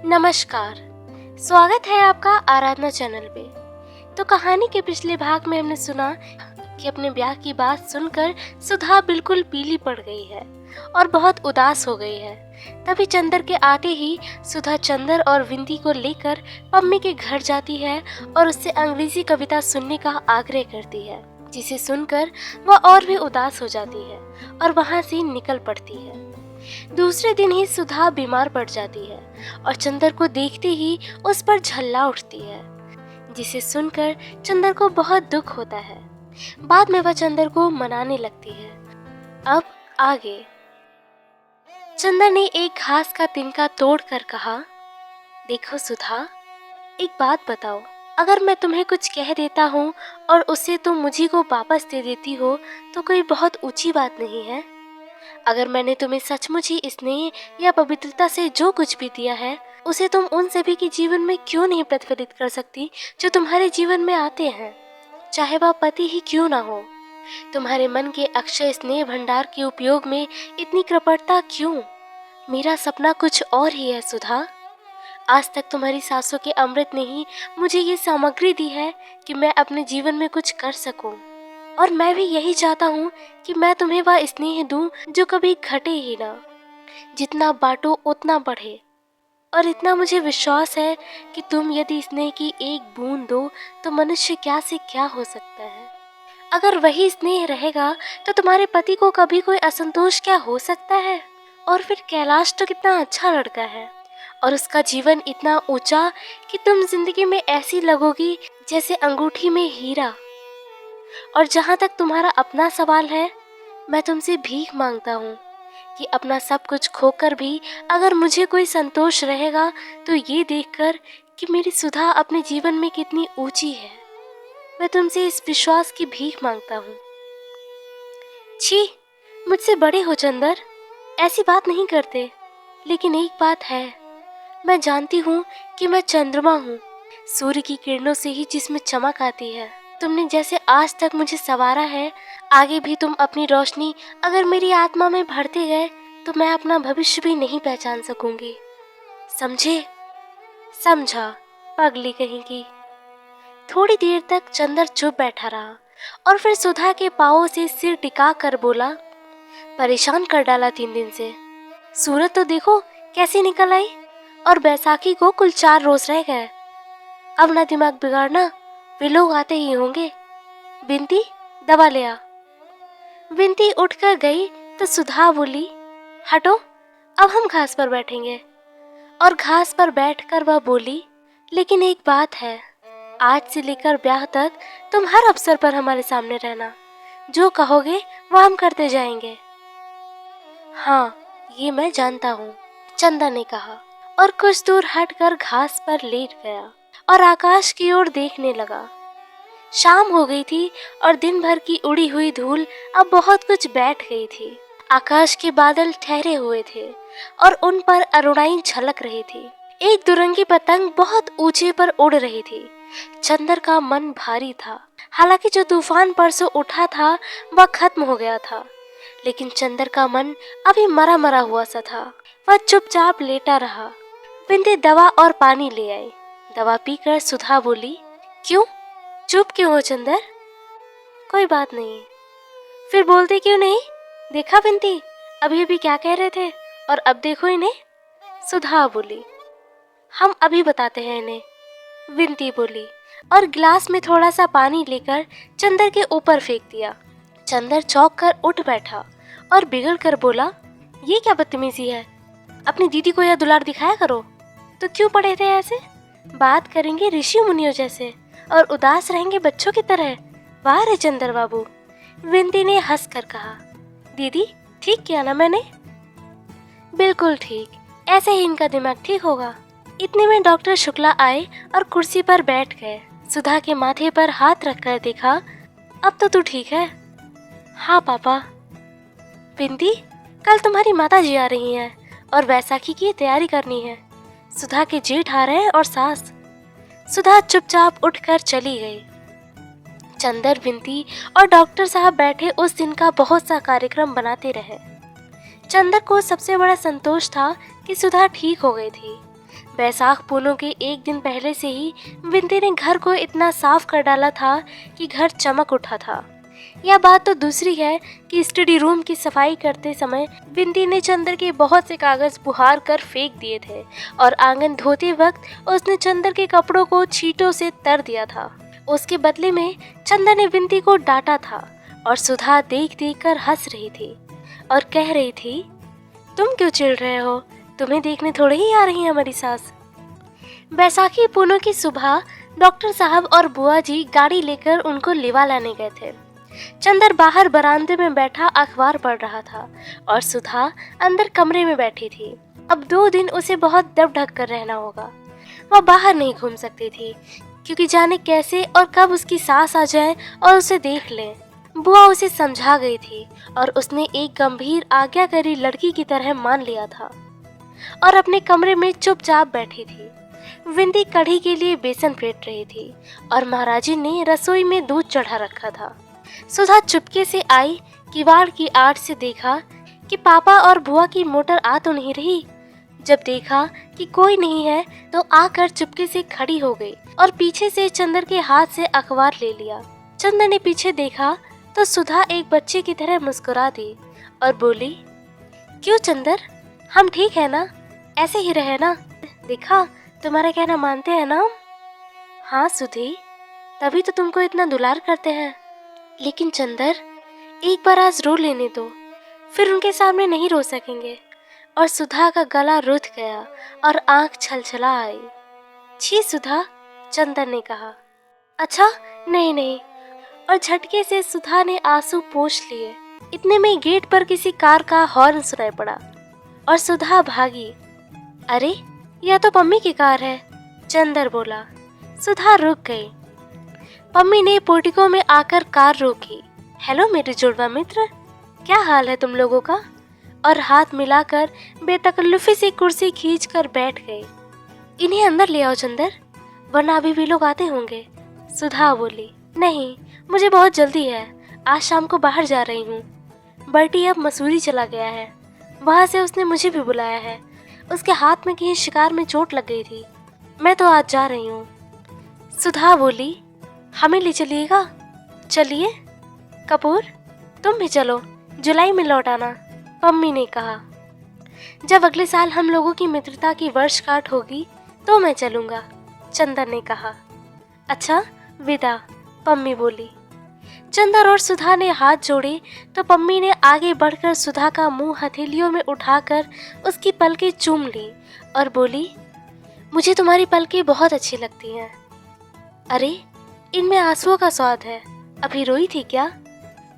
नमस्कार। स्वागत है आपका आराधना चैनल पे। तो कहानी के पिछले भाग में हमने सुना कि अपने ब्याह की बात सुनकर सुधा बिल्कुल पीली पड़ गई है और बहुत उदास हो गई है। तभी चंदर के आते ही सुधा चंदर और विंदी को लेकर पम्मी के घर जाती है और उससे अंग्रेजी कविता सुनने का आग्रह करती है, जिसे सुनकर वह और भी उदास हो जाती है और वहां से निकल पड़ती है। दूसरे दिन ही सुधा बीमार पड़ जाती है और चंदर को देखते ही उस पर झल्ला उठती है, जिसे सुनकर चंदर को बहुत दुख होता है। बाद में वह चंदर को मनाने लगती है। अब आगे। चंदर ने एक घास का तिनका तोड़कर कहा, देखो सुधा, एक बात बताओ, अगर मैं तुम्हें कुछ कह देता हूँ और उसे तुम मुझी को वापस दे देती हो तो कोई बहुत ऊंची बात नहीं है। अगर मैंने तुम्हें सचमुच ही स्नेह या पवित्रता से जो कुछ भी दिया है, उसे तुम उन सभी के जीवन में क्यों नहीं प्रतिफलित कर सकती जो तुम्हारे जीवन में आते हैं, चाहे वह पति ही क्यों ना हो। तुम्हारे मन के अक्षय स्नेह भंडार के उपयोग में इतनी कृपणता क्यों? मेरा सपना कुछ और ही है सुधा। आज तक तुम्हारी सासों के अमृत ने ही मुझे ये सामग्री दी है कि मैं अपने जीवन में कुछ कर सकूं, और मैं भी यही चाहता हूँ कि मैं तुम्हें वह स्नेह दूं जो कभी घटे ही ना। जितना बांटो उतना बढ़े, और इतना मुझे विश्वास है कि तुम यदि स्नेह की एक बूंद दो तो मनुष्य क्या से क्या हो सकता है। अगर वही स्नेह रहेगा तो तुम्हारे पति को कभी कोई असंतोष क्या हो सकता है। और फिर कैलाश तो कितना अच्छा लड़का है और उसका जीवन इतना ऊंचा कि तुम जिंदगी में ऐसी लगोगी जैसे अंगूठी में हीरा। और जहाँ तक तुम्हारा अपना सवाल है, मैं तुमसे भीख मांगता हूँ कि अपना सब कुछ खोकर भी अगर मुझे कोई संतोष रहेगा तो ये देखकर कि मेरी सुधा अपने जीवन में कितनी ऊंची है, मैं तुमसे इस विश्वास की भीख मांगता हूँ। छी, मुझसे बड़े हो चंदर, ऐसी बात नहीं करते। लेकिन एक बात है, मैं जानती हूँ कि मैं चंद्रमा हूँ, सूर्य की किरणों से ही जिसमें चमक आती है। तुमने जैसे आज तक मुझे संवारा है, आगे भी तुम अपनी रोशनी अगर मेरी आत्मा में भरते गए तो मैं अपना भविष्य भी नहीं पहचान सकूंगी। समझे? समझा, पगली कहीं की। थोड़ी देर तक चंदर चुप बैठा रहा और फिर सुधा के पांवों से सिर टिका कर बोला, परेशान कर डाला 3 दिन से। सूरज तो देखो कैसी निकल आई, और बैसाखी को कुल 4 रोज रह गए। अब ना दिमाग बिगाड़ना, वे लोग आते ही होंगे। विंती, दवा ले आ। विंती उठकर गई तो सुधा बोली, हटो, अब हम घास पर बैठेंगे। और घास पर बैठकर वह बोली, लेकिन एक बात है, आज से लेकर ब्याह तक तुम हर अवसर पर हमारे सामने रहना। जो कहोगे वह हम करते जाएंगे। हाँ, ये मैं जानता हूँ, चंदा ने कहा और कुछ दूर हटकर घास पर लेट गया और आकाश की ओर देखने लगा। शाम हो गई थी और दिन भर की उड़ी हुई धूल अब बहुत कुछ बैठ गई थी। आकाश के बादल ठहरे हुए थे और उन पर अरुणाई झलक रही थी। एक दुरंगी पतंग बहुत ऊंचे पर उड़ रही थी। चंदर का मन भारी था। हालांकि जो तूफान परसों उठा था वह खत्म हो गया था, लेकिन चंदर का मन अभी मरा मरा हुआ सा था। वह चुपचाप लेटा रहा। विंदी दवा और पानी ले आई। दवा पीकर सुधा बोली, क्यों चुप क्यों हो चंदर? कोई बात नहीं। फिर बोलते क्यों नहीं? देखा विंती, अभी अभी क्या कह रहे थे और अब देखो इन्हें। सुधा बोली, हम अभी बताते हैं इन्हें, विंती बोली और गिलास में थोड़ा सा पानी लेकर चंदर के ऊपर फेंक दिया। चंदर चौंक कर उठ बैठा और बिगड़ कर बोला, ये क्या बदतमीजी है? अपनी दीदी को यह दुलार दिखाया करो। तो क्यों पड़े थे ऐसे? बात करेंगे ऋषि मुनियों जैसे और उदास रहेंगे बच्चों की तरह। वाह रे चंदर बाबू, विंती ने हंस कर कहा। दीदी, ठीक किया ना मैंने? बिल्कुल ठीक, ऐसे ही इनका दिमाग ठीक होगा। इतने में डॉक्टर शुक्ला आए और कुर्सी पर बैठ गए। सुधा के माथे पर हाथ रखकर देखा, अब तो तू ठीक है? हाँ पापा। विंती, कल तुम्हारी माता जी आ रही हैं और बैसाखी की तैयारी करनी है। सुधा के जेठ आ रहे हैं और सास। सुधा चुपचाप उठकर चली गई। चंदर, विंती और डॉक्टर साहब बैठे उस दिन का बहुत सा कार्यक्रम बनाते रहे। चंदर को सबसे बड़ा संतोष था कि सुधा ठीक हो गई थी। बैसाख पूनम के एक दिन पहले से ही विंती ने घर को इतना साफ कर डाला था कि घर चमक उठा था। यह बात तो दूसरी है कि स्टडी रूम की सफाई करते समय विंती ने चंदर के बहुत से कागज बुहार कर फेंक दिए थे और आंगन धोते वक्त उसने चंदर के कपड़ों को छींटों से तर दिया था। उसके बदले में चंदर ने विंती को डांटा था और सुधा देख देख कर हंस रही थी और कह रही थी, तुम क्यों चिढ़ रहे हो, तुम्हें देखने थोड़े ही आ रही है हमारी सास। बैसाखी पूनम की सुबह डॉक्टर साहब और बुआ जी गाड़ी लेकर उनको लेवा लाने गए थे। चंदर बाहर बरामदे में बैठा अखबार पढ़ रहा था और सुधा अंदर कमरे में बैठी थी। अब 2 दिन उसे बहुत दब ढक कर रहना होगा। वह बाहर नहीं घूम सकती थी क्योंकि जाने कैसे और कब उसकी सास आ जाए और उसे देख ले। बुआ उसे समझा गई थी और उसने एक गंभीर आज्ञाकारी लड़की की तरह मान लिया था और अपने कमरे में चुपचाप बैठी थी। विंती कढ़ी के लिए बेसन फेंट रही थी और महाराजी ने रसोई में दूध चढ़ा रखा था। सुधा चुपके से आई, किवाड़ की आड़ से देखा कि पापा और बुआ की मोटर आ तो नहीं रही। जब देखा कि कोई नहीं है तो आकर चुपके से खड़ी हो गई और पीछे से चंदर के हाथ से अखबार ले लिया। चंदर ने पीछे देखा तो सुधा एक बच्चे की तरह मुस्कुरा दी और बोली, क्यों चंदर, हम ठीक है ना, ऐसे ही रहे ना, देखा तुम्हारा कहना मानते हैं ना हम। हाँ सुधी, तभी तो तुमको इतना दुलार करते हैं। लेकिन चंदर, एक बार आज रो लेने दो, फिर उनके सामने नहीं रो सकेंगे। और सुधा का गला रुध गया और आंख छलछला आई। छी सुधा, चंदर ने कहा। अच्छा नहीं नहीं, और झटके से सुधा ने आंसू पोंछ लिए। इतने में गेट पर किसी कार का हॉर्न सुनाई पड़ा और सुधा भागी। अरे यह तो पम्मी की कार है, चंदर बोला। सुधा रुक गई। पम्मी ने पोर्टिको में आकर कार रोकी। हेलो मेरे जुड़वा मित्र, क्या हाल है तुम लोगों का? और हाथ मिलाकर बेतकल्लुफी से कुर्सी खींचकर बैठ गई। इन्हें अंदर ले आओ चंदर, वरना अभी भी लोग आते होंगे, सुधा बोली। नहीं, मुझे बहुत जल्दी है, आज शाम को बाहर जा रही हूँ। बर्टी अब मसूरी चला गया है, वहाँ से उसने मुझे भी बुलाया है। उसके हाथ में कहीं शिकार में चोट लग गई थी, मैं तो आज जा रही हूँ। सुधा बोली, हमें ले चलिएगा? चलिए। कपूर, तुम भी चलो, जुलाई में लौट आना, पम्मी ने कहा। जब अगले साल हम लोगों की मित्रता की वर्षगांठ होगी तो मैं चलूँगा, चंदर ने कहा। अच्छा, विदा, पम्मी बोली। चंदर और सुधा ने हाथ जोड़े तो पम्मी ने आगे बढ़कर सुधा का मुंह हथेलियों में उठाकर उसकी पलकें चूम ली और बोली, मुझे तुम्हारी पलकें बहुत अच्छी लगती हैं। अरे इनमें आंसुओं का स्वाद है, अभी रोई थी क्या?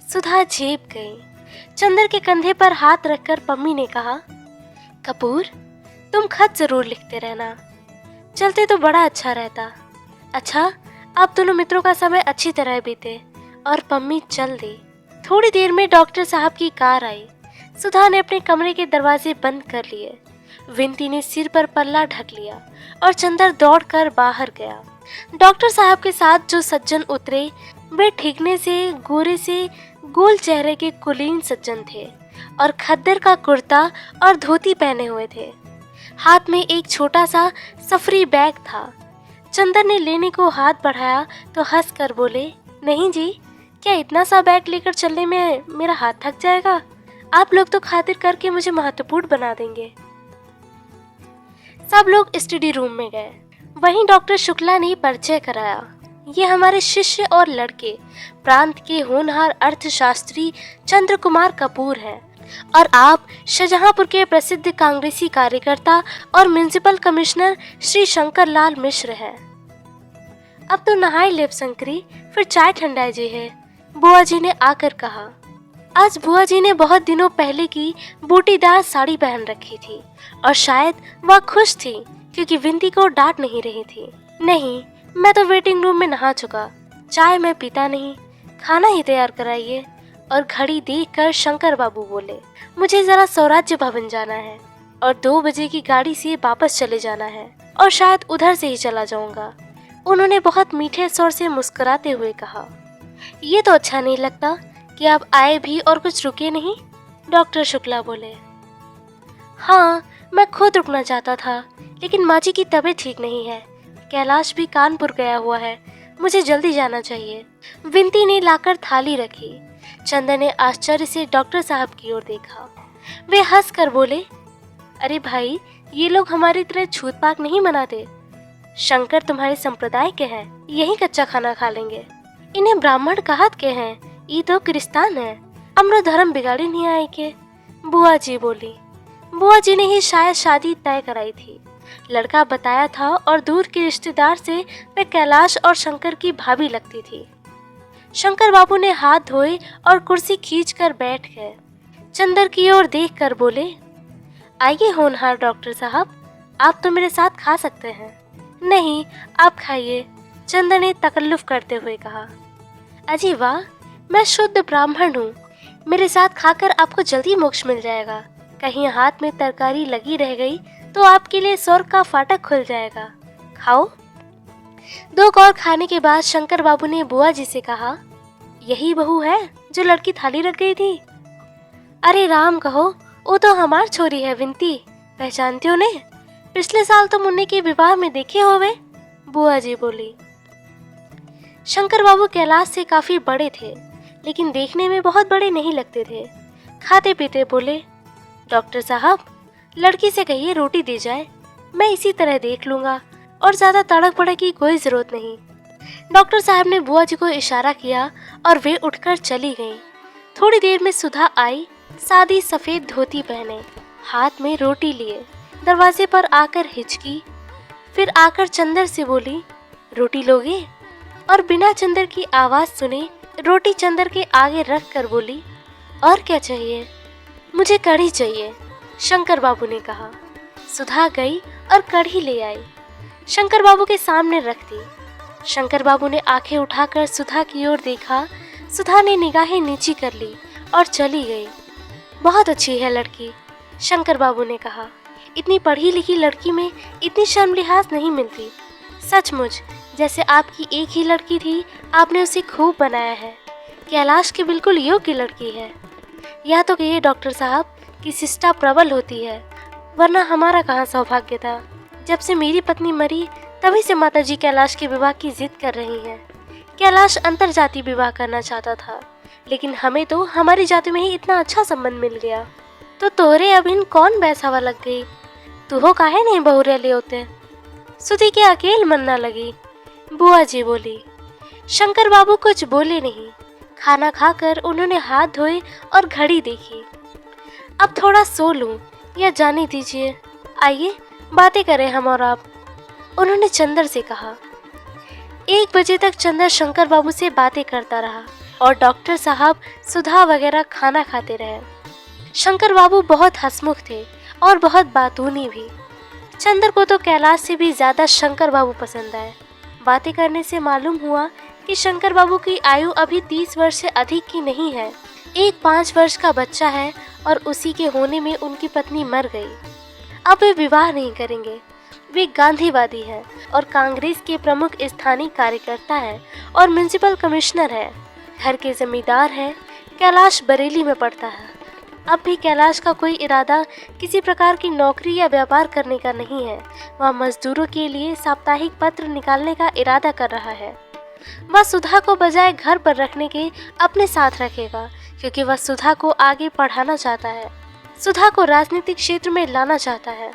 सुधा झेप गई। चंदर के कंधे पर हाथ रखकर पम्मी ने कहा, कपूर, तुम खत जरूर लिखते रहना, चलते तो बड़ा अच्छा रहता। अच्छा, अब दोनों मित्रों का समय अच्छी तरह बीते और पम्मी चल दी। थोड़ी देर में डॉक्टर साहब की कार आई। सुधा ने अपने कमरे के दरवाजे बंद कर लिए। विंती ने सिर पर पल्ला ढक लिया और चंदर दौड़कर बाहर गया। डॉक्टर साहब के साथ जो सज्जन उतरे वे ठीकने से गोरे से गोल चेहरे के कुलीन सज्जन थे और खद्दर का कुर्ता और धोती पहने हुए थे। हाथ में एक छोटा सा सफरी बैग था। चंदर ने लेने को हाथ बढ़ाया तो हंस कर बोले, नहीं जी, क्या इतना सा बैग लेकर चलने में मेरा हाथ थक जाएगा? आप लोग तो खातिर करके मुझे महत्वपूर्ण बना देंगे। सब लोग स्टडी रूम में गए। वहीं डॉक्टर शुक्ला ने परिचय कराया। ये हमारे शिष्य और लड़के प्रांत के होनहार अर्थशास्त्री चंद्र कुमार कपूर हैं और आप शाहजहांपुर के प्रसिद्ध कांग्रेसी कार्यकर्ता और म्युनिसिपल कमिश्नर श्री शंकर लाल मिश्र हैं। अब तो नहाई लेप शंकरी, फिर चाय ठंडाई जी है, बुआ जी ने आकर कहा। आज बुआ जी ने बहुत दिनों पहले की बूटीदार साड़ी पहन रखी थी और शायद वह खुश थी क्योंकि विंती को डांट नहीं रही थी। नहीं, मैं तो वेटिंग रूम में नहा चुका, चाय मैं पीता नहीं, खाना ही तैयार कराइए। और घड़ी देखकर शंकर बाबू बोले, मुझे जरा स्वराज्य भवन जाना है और 2 बजे की गाड़ी से वापस चले जाना है और शायद उधर से ही चला जाऊंगा। उन्होंने बहुत मीठे स्वर से मुस्कुराते हुए कहा। ये तो अच्छा नहीं लगता कि आप आए भी और कुछ रुके नहीं, डॉक्टर शुक्ला बोले। हाँ, मैं खुद रुकना चाहता था, लेकिन माँ जी की तबीयत ठीक नहीं है। कैलाश भी कानपुर गया हुआ है, मुझे जल्दी जाना चाहिए। विनती ने लाकर थाली रखी। चंदन ने आश्चर्य से डॉक्टर साहब की ओर देखा। वे हंस कर बोले, अरे भाई, ये लोग हमारी तरह छूत पाक नहीं मनाते। शंकर तुम्हारे संप्रदाय के हैं, यही कच्चा खाना खा लेंगे। इन्हें ब्राह्मण कहत के हैं, ये तो क्रिस्तान है, हमरो धर्म बिगाड़ी नहीं आए के। बुआ जी बोली। बुआ जी ने ही शायद शादी तय कराई थी, लड़का बताया था, और दूर के रिश्तेदार से वे कैलाश और शंकर की भाभी लगती थी। शंकर बाबू ने हाथ धोए और कुर्सी खींचकर बैठ गए। चंदर की ओर देखकर बोले, आइए होनहार डॉक्टर साहब, आप तो मेरे साथ खा सकते हैं। नहीं, आप खाइए, चंदर ने तकल्लुफ करते हुए कहा। अजी वाह, मैं शुद्ध ब्राह्मण हूँ, मेरे साथ खाकर आपको जल्दी मोक्ष मिल जाएगा। कहीं हाथ में तरकारी लगी रह गई तो आपके लिए स्वर्ग का फाटक खुल जाएगा, खाओ। दो कौर खाने के बाद शंकर बाबू ने बुआ जी से कहा, यही बहू है जो लड़की थाली रख गई थी? अरे राम कहो, वो तो हमार छोरी है विनती, पहचानती हो ने? पिछले साल तो मुन्ने के विवाह में देखे होवे, बुआ जी बोली। शंकर बाबू कैलाश से काफी बड़े थे, लेकिन देखने में बहुत बड़े नहीं लगते थे। खाते पीते बोले, डॉक्टर साहब, लड़की से कहिए रोटी दे जाए, मैं इसी तरह देख लूंगा, और ज्यादा तड़क भड़क की कोई जरूरत नहीं। डॉक्टर साहब ने बुआ जी को इशारा किया और वे उठकर चली गईं। थोड़ी देर में सुधा आई, सादी सफेद धोती पहने, हाथ में रोटी लिए, दरवाजे पर आकर हिचकी, फिर आकर चंदर से बोली, रोटी लोगे? और बिना चंदर की आवाज सुने रोटी चंदर के आगे रख कर बोली, और क्या चाहिए? मुझे कढ़ी चाहिए, शंकर बाबू ने कहा। सुधा गई और कढ़ी ले आई, शंकर बाबू के सामने रख दी। शंकर बाबू ने आंखें उठाकर सुधा की ओर देखा। सुधा ने निगाहें नीची कर ली और चली गई। बहुत अच्छी है लड़की, शंकर बाबू ने कहा। इतनी पढ़ी लिखी लड़की में इतनी शर्म लिहाज नहीं मिलती। सचमुच जैसे आपकी एक ही लड़की थी, आपने उसे खूब बनाया है। कैलाश की बिल्कुल योग्य लड़की है। या तो कहिए डॉक्टर साहब कि शिष्टा प्रबल होती है, वरना हमारा कहाँ सौभाग्य था। जब से मेरी पत्नी मरी तभी से माताजी कैलाश के विवाह की जिद कर रही हैं। कैलाश अंतरजातीय विवाह करना चाहता था, लेकिन हमें तो हमारी जाति में ही इतना अच्छा संबंध मिल गया। तो तोहरे अभिन कौन बैसावा लग गई? तू हो काहे नहीं बहुरे ले होते? सुधी के अकेल मन न लगी, बुआ जी बोली। शंकर बाबू कुछ बोले नहीं। खाना खाकर उन्होंने हाथ धोए और घड़ी देखी। अब थोड़ा सो लूं या जाने दीजिए, आइए बातें करें हम और आप, उन्होंने चंदर से कहा। 1 बजे तक चंदर शंकर बाबू से बातें करता रहा और डॉक्टर साहब सुधा वगैरह खाना खाते रहे। शंकर बाबू बहुत हंसमुख थे और बहुत बातूनी भी। चंदर को तो कैलाश से भी ज़्यादा शंकर बाबू पसंद आए। बातें करने से मालूम हुआ कि शंकर बाबू की आयु अभी 30 वर्ष से अधिक की नहीं है। एक 5 वर्ष का बच्चा है और उसी के होने में उनकी पत्नी मर गई। अब वे विवाह नहीं करेंगे। वे गांधीवादी हैं और कांग्रेस के प्रमुख स्थानीय कार्यकर्ता हैं और म्युनिसिपल कमिश्नर है। घर के जमींदार हैं। कैलाश बरेली में पढ़ता है। अब भी कैलाश का कोई इरादा किसी प्रकार की नौकरी या व्यापार करने का नहीं है। वह मजदूरों के लिए साप्ताहिक पत्र निकालने का इरादा कर रहा है। वह सुधा को बजाय घर पर रखने के अपने साथ रखेगा, क्योंकि वह सुधा को आगे पढ़ाना चाहता है, सुधा को राजनीतिक क्षेत्र में लाना चाहता है।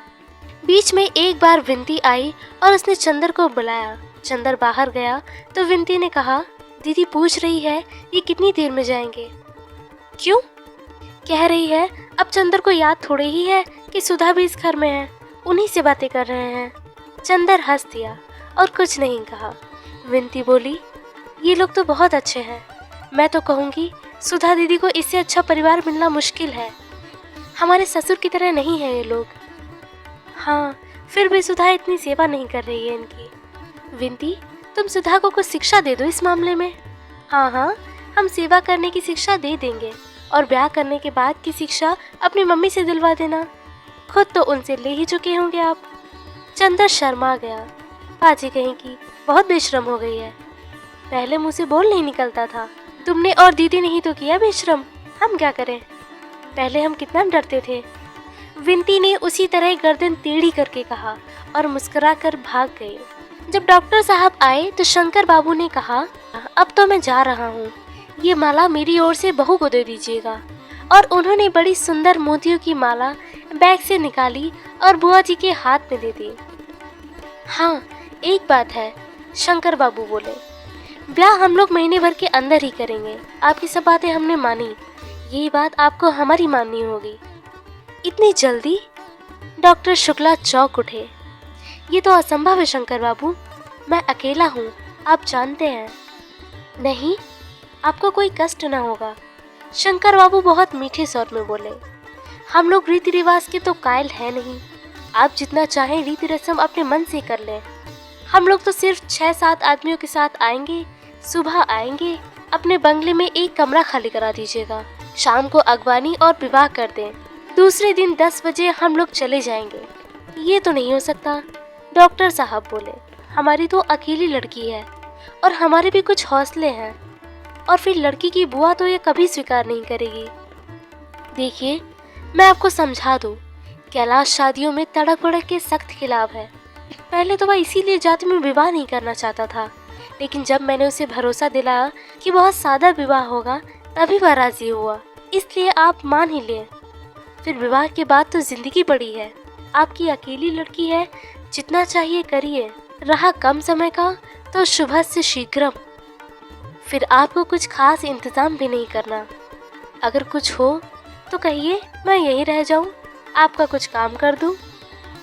बीच में एक बार विनती आई और उसने चंदर को बुलाया। चंदर बाहर गया तो विनती ने कहा, दीदी पूछ रही है ये कितनी देर में जाएंगे? क्यों? कह रही है अब चंदर को याद थोड़े ही है कि सुधा भी इस घर में है, उन्हीं से बातें कर रहे हैं। चंदर हंस दिया और कुछ नहीं कहा। विनती बोली, ये लोग तो बहुत अच्छे हैं। मैं तो कहूँगी सुधा दीदी को इससे अच्छा परिवार मिलना मुश्किल है। हमारे ससुर की तरह नहीं है ये लोग। हाँ, फिर भी सुधा इतनी सेवा नहीं कर रही है इनकी। विनती, तुम सुधा को कुछ शिक्षा दे दो इस मामले में। हाँ हाँ, हम सेवा करने की शिक्षा दे देंगे और ब्याह करने के बाद की शिक्षा अपनी मम्मी से दिलवा देना। खुद तो उनसे ले ही चुके होंगे आप। चंदर शर्मा गया। बाजी कहीं की बहुत बेशरम हो गई है। पहले मुँह से बोल नहीं निकलता था। तुमने और दीदी ने ही तो किया बेशरम, हम क्या करें? पहले हम कितना डरते थे। विंती ने उसी तरह गर्दन टेढ़ी करके कहा और मुस्कुराकर भाग गए। जब डॉक्टर साहब आए तो शंकर बाबू ने कहा, अब तो मैं जा रहा हूँ, ये माला मेरी ओर से बहू को दे दीजिएगा। और उन्होंने बड़ी सुंदर मोतियों की माला बैग से निकाली और बुआ जी के हाथ में दे दी। हाँ, एक बात है, शंकर बाबू बोले, ब्याह हम लोग महीने भर के अंदर ही करेंगे। आपकी सब बातें हमने मानी, यही बात आपको हमारी माननी होगी। इतनी जल्दी? डॉक्टर शुक्ला चौंक उठे। ये तो असंभव है शंकर बाबू, मैं अकेला हूँ, आप जानते हैं। नहीं, आपको कोई कष्ट न होगा, शंकर बाबू बहुत मीठे स्वर में बोले। हम लोग रीति रिवाज के तो कायल है नहीं, आप जितना चाहें रीति रस्म अपने मन से कर लें। हम लोग तो सिर्फ 6-7 आदमियों के साथ आएंगे, सुबह आएंगे, अपने बंगले में एक कमरा खाली करा दीजिएगा, शाम को अगवानी और विवाह कर दें, दूसरे दिन 10 बजे हम लोग चले जाएंगे। ये तो नहीं हो सकता, डॉक्टर साहब बोले, हमारी तो अकेली लड़की है और हमारे भी कुछ हौसले हैं, और फिर लड़की की बुआ तो ये कभी स्वीकार नहीं करेगी। देखिए, मैं आपको समझा दूं, कैलाश शादियों में तड़क भड़क के सख्त खिलाफ है। पहले तो वह इसीलिए जाति में विवाह नहीं करना चाहता था, लेकिन जब मैंने उसे भरोसा दिलाया कि बहुत सादा विवाह होगा, तभी वह राजी हुआ। इसलिए आप मान ही लें। फिर विवाह के बाद तो जिंदगी पड़ी है, आपकी अकेली लड़की है, जितना चाहिए करिए। रहा कम समय का तो शुभ से शीघ्रम। फिर आपको कुछ खास इंतजाम भी नहीं करना। अगर कुछ हो तो कहिए, मैं यहीं रह जाऊं, आपका कुछ काम कर दूं।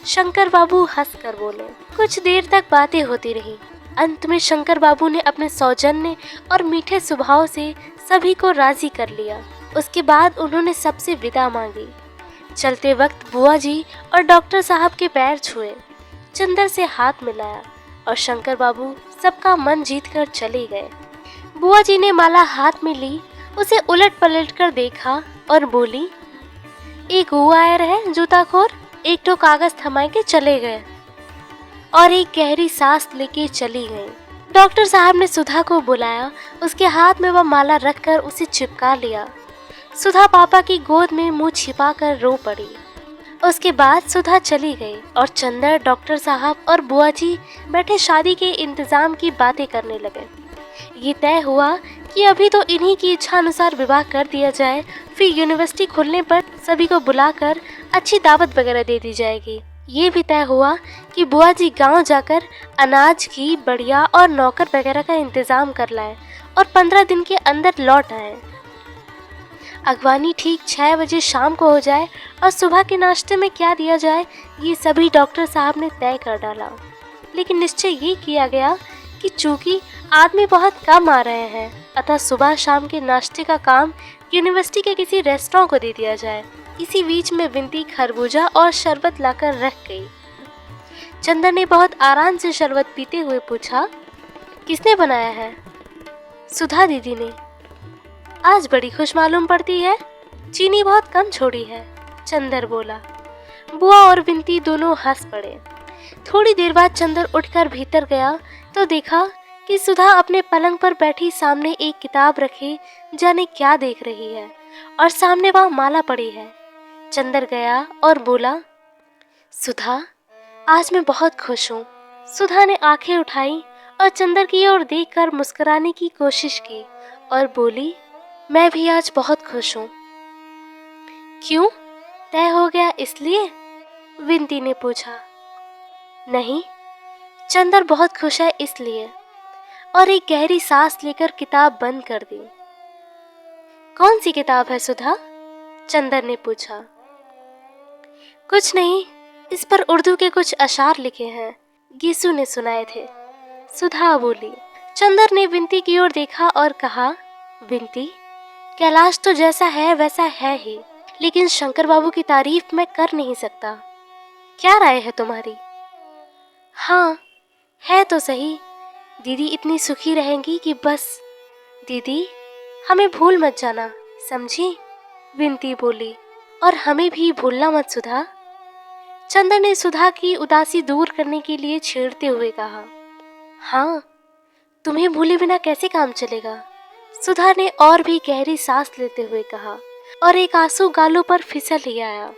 शंकर बाबू हंस कर बोले। कुछ देर तक बातें होती रही। अंत में शंकर बाबू ने अपने सौजन्य और मीठे स्वभाव से सभी को राजी कर लिया। उसके बाद उन्होंने सबसे विदा मांगी। चलते वक्त बुआ जी और डॉक्टर साहब के पैर छुए, चंदर से हाथ मिलाया और शंकर बाबू सबका मन जीत कर चले गए। बुआ जी ने माला हाथ में ली, उसे उलट पलट कर देखा और बोली, एक वो आया है जूताखोर, एक तो कागज थमा के चले गए और एक गहरी सांस लेके चली गई। डॉक्टर साहब ने सुधा को बुलाया, उसके हाथ में वह माला रखकर उसे चिपका लिया। सुधा पापा की गोद में मुंह छिपाकर रो पड़ी। उसके बाद सुधा चली गई और चंदर, डॉक्टर साहब और बुआ जी बैठे शादी के इंतजाम की बातें करने लगे। ये तय हुआ कि अभी तो इन्हीं की इच्छा अनुसार विवाह कर दिया जाए, फिर यूनिवर्सिटी खुलने पर सभी को बुलाकर अच्छी दावत वगैरह दे दी जाएगी। ये भी तय हुआ कि बुआ जी गांव जाकर अनाज की बढ़िया और नौकर वगैरह का इंतजाम कर लाएं और 15 दिन के अंदर लौट आएं। अगवानी ठीक 6 बजे शाम को हो जाए और सुबह के नाश्ते में क्या दिया जाए, ये सभी डॉक्टर साहब ने तय कर डाला। लेकिन निश्चय ये किया गया कि चूंकि आदमी बहुत कम आ रहे हैं, अतः सुबह शाम के नाश्ते का काम यूनिवर्सिटी के किसी रेस्टोरेंट को दे दिया जाए। इसी बीच में विंती खरबूजा और शरबत लाकर रख गई। चंदर ने बहुत आराम से शरबत पीते हुए पूछा, किसने बनाया है? सुधा दीदी ने। आज बड़ी खुश मालूम पड़ती है, चीनी बहुत कम छोड़ी है, चंदर बोला। बुआ और विंती दोनों हंस पड़े। थोड़ी देर बाद चंदर उठकर भीतर गया तो देखा कि सुधा अपने पलंग पर बैठी सामने एक किताब रखे जाने क्या देख रही है और सामने वह माला पड़ी है। चंदर गया और बोला, सुधा, आज मैं बहुत खुश हूँ। सुधा ने आंखें उठाई और चंदर की ओर देखकर मुस्कुराने की कोशिश की और बोली, मैं भी आज बहुत खुश हूँ। क्यों, तय हो गया इसलिए? विंती ने पूछा। नहीं, चंदर बहुत खुश है इसलिए। और एक गहरी सांस लेकर किताब बंद कर दी। कौन सी किताब है सुधा? चंदर ने पूछा। कुछ नहीं, इस पर उर्दू के कुछ अशार लिखे हैं, गीसू ने सुनाए थे, सुधा बोली। चंदर ने विंती की ओर देखा और कहा, विंती, कैलाश तो जैसा है वैसा है ही, लेकिन शंकर बाबू की तारीफ मैं कर नहीं सकता। क्या राय है तुम्हारी? हाँ, है तो सही। दीदी इतनी सुखी रहेंगी कि बस। दीदी, हमें भूल मत जाना, समझी? विंती बोली। और हमें भी भूलना मत सुधा। चंदर ने सुधा की उदासी दूर करने के लिए छेड़ते हुए कहा। हाँ, तुम्हें भूले बिना कैसे काम चलेगा? सुधा ने और भी गहरी सांस लेते हुए कहा और एक आंसू गालों पर फिसल ही आया।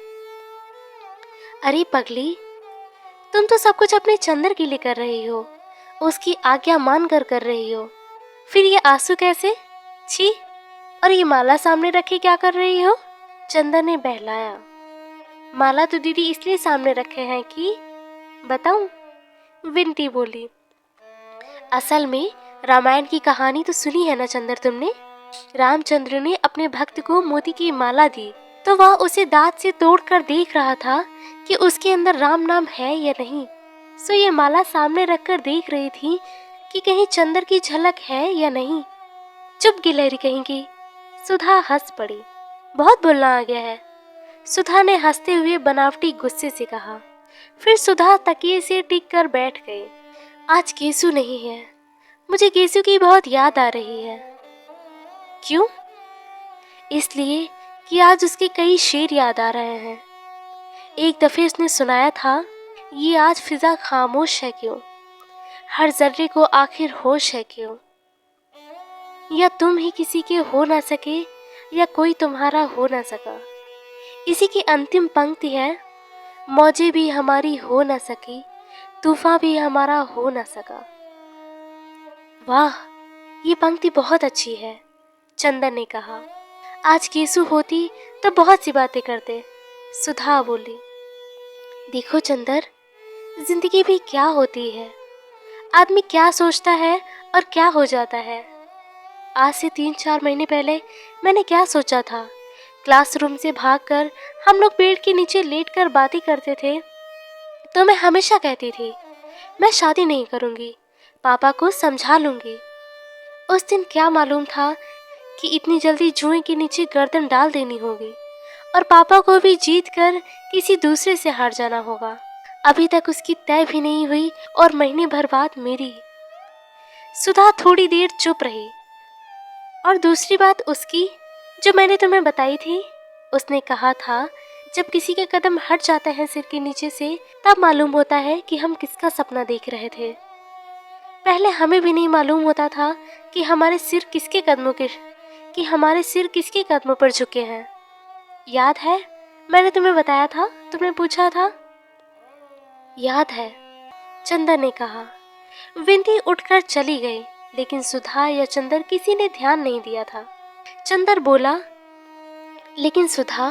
अरे पगली, तुम तो सब कुछ अपने चंदर के लिए कर रही हो, उसकी आज्ञा मान कर रही हो, फिर ये आंसू कैसे? छी! और ये माला सामने रखे क्या कर रही हो? चंदर ने बहलाया। माला तो दीदी इसलिए सामने रखे हैं कि बताऊं? विंटी बोली। असल में रामायण की कहानी तो सुनी है ना चंदर तुमने? रामचंद्र ने अपने भक्त को मोती की माला दी तो वह उसे दांत से तोड़कर देख रहा था कि उसके अंदर राम नाम है या नहीं। सो ये माला सामने रखकर देख रही थी कि कहीं चंदर की झलक है या नहीं। चुप गिलहरी कहेंगी। सुधा हंस पड़ी। बहुत बोलना आ गया है, सुधा ने हंसते हुए बनावटी गुस्से से कहा। फिर सुधा तकिए से टिक कर बैठ गई। आज केसु नहीं है, मुझे केसु की बहुत याद आ रही है। क्यों? इसलिए कि आज उसके कई शेर याद आ रहे हैं। एक दफे उसने सुनाया था, ये आज फिजा खामोश है क्यों, हर जर्रे को आखिर होश है क्यों, या तुम ही किसी के हो ना सके या कोई तुम्हारा हो ना सका। इसी की अंतिम पंक्ति है, मौजें भी हमारी हो ना सकी, तूफान भी हमारा हो ना सका। वाह, ये पंक्ति बहुत अच्छी है, चंदन ने कहा। आज केसु होती तो बहुत सी बातें करते। सुधा बोली। देखो चंदर, जिंदगी भी क्या होती है, आदमी क्या सोचता है और क्या हो जाता है। आज से 3-4 महीने पहले मैंने क्या सोचा था, क्लासरूम से भागकर हम लोग पेड़ के नीचे लेटकर बातें करते थे तो मैं हमेशा कहती थी मैं शादी नहीं करूंगी, पापा को समझा लूंगी। उस दिन क्या मालूम था कि इतनी जल्दी जुएं के नीचे गर्दन डाल देनी होगी और पापा को भी जीत कर किसी दूसरे से हार जाना होगा। अभी तक उसकी तय भी नहीं हुई और महीने भर बाद मेरी। सुधा थोड़ी देर चुप रही। और दूसरी बात उसकी जो मैंने तुम्हें बताई थी, उसने कहा था जब किसी के कदम हट जाते हैं सिर के नीचे से तब मालूम होता है कि हम किसका सपना देख रहे थे। पहले हमें भी नहीं मालूम होता था कि हमारे सिर किसके कदमों पर झुके हैं। याद है मैंने तुम्हें बताया था, तुमने पूछा था? याद है, चंदर ने कहा। विंटी उठकर चली गई, लेकिन सुधा या चंदर किसी ने ध्यान नहीं दिया था। चंदर बोला, लेकिन सुधा,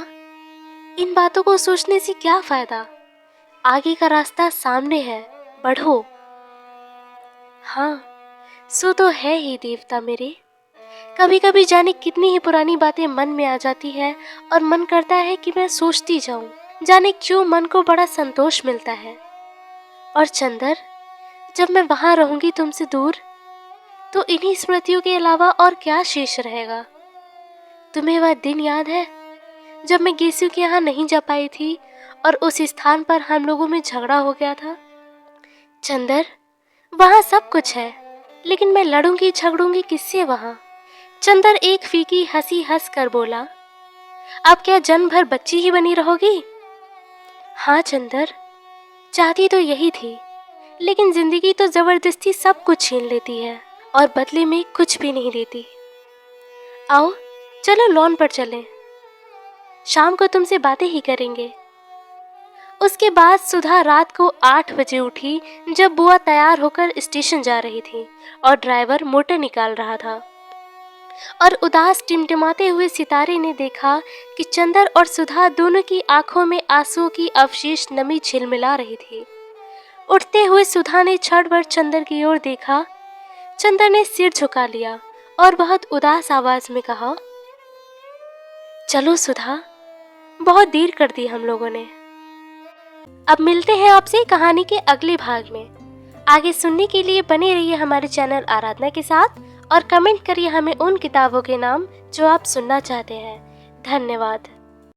इन बातों को सोचने से क्या फायदा? आगे का रास्ता सामने है, बढ़ो। हाँ, सो तो है ही देवता मेरे। कभी कभी जाने कितनी ही पुरानी बातें मन में आ जाती है और मन करता है कि मैं सोचती जाऊं। जाने क्यों मन को बड़ा संतोष मिलता है। और चंदर, जब मैं वहां रहूंगी तुमसे दूर तो इन्हीं स्मृतियों के अलावा और क्या शेष रहेगा? तुम्हें वह दिन याद है जब मैं गेसु के यहाँ नहीं जा पाई थी और उस स्थान पर हम लोगों में झगड़ा हो गया था? चंदर, वहाँ सब कुछ है, लेकिन मैं लड़ूंगी झगड़ूंगी किससे वहाँ? चंदर एक फीकी हंसी हंस कर बोला, अब क्या जन्म भर बच्ची ही बनी रहोगी? हाँ चंदर, चाहती तो यही थी, लेकिन जिंदगी तो जबरदस्ती सब कुछ छीन लेती है और बदले में कुछ भी नहीं देती। आओ चलो लॉन पर चलें, शाम को तुमसे बातें ही करेंगे। उसके बाद सुधा रात को 8 बजे उठी जब बुआ तैयार होकर स्टेशन जा रही थी और ड्राइवर मोटर निकाल रहा था और उदास टिमटिमाते हुए सितारे ने देखा कि चंदर और सुधा दोनों की आंखों में आंसुओं की अवशेष नमी झिलमिला रही थी। उठते हुए सुधा ने क्षण भर चंदर की ओर देखा। चंदर ने सिर झुका लिया और बहुत उदास आवाज में कहा, चलो सुधा, बहुत देर कर दी हम लोगों ने। अब मिलते हैं आपसे कहानी के अगले भाग में। आगे सुनने के लिए बने रहिए हमारे चैनल आराधना के साथ और कमेंट करिए हमें उन किताबों के नाम जो आप सुनना चाहते हैं। धन्यवाद।